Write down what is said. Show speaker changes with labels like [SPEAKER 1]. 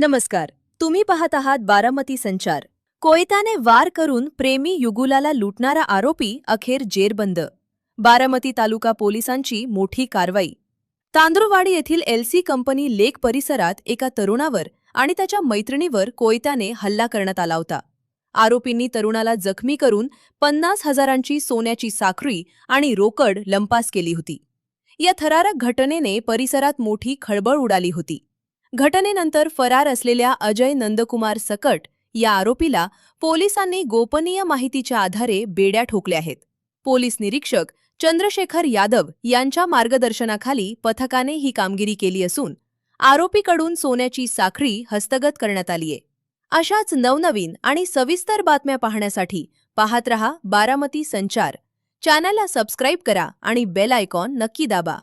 [SPEAKER 1] नमस्कार. तुम्ही पाहत आहात बारामती संचार. कोयत्याने वार करून प्रेमी युगुलाला लुटणारा आरोपी अखेर जेरबंद. बारामती तालुका पोलिसांची मोठी कारवाई. तांदुळवाडी येथील एलसी कंपनी लेक परिसरात एका तरुणावर आणि त्याच्या मैत्रिणीवर कोयत्याने हल्ला करण्यात आला होता. आरोपींनी तरुणाला जखमी करून 50,000ची सोन्याची साखळी आणि रोकड लंपास केली होती. या थरारक घटनेने परिसरात मोठी खळबळ उडाली होती. घटनेनंतर फरार असलेल्या अजय नंदकुमार सकट या आरोपीला पोलिसांनी गोपनीय माहितीच्या आधारे बेड्या ठोकल्या आहेत. पोलीस निरीक्षक चंद्रशेखर यादव यांच्या मार्गदर्शनाखाली पथकाने ही कामगिरी केली असून आरोपीकडून सोन्याची साखळी हस्तगत करण्यात आलीय. अशाच नवनवीन आणि सविस्तर बातम्या पाहण्यासाठी पाहत रहा बारामती संचार. चॅनलला सबस्क्राईब करा आणि बेल आयकॉन नक्की दाबा.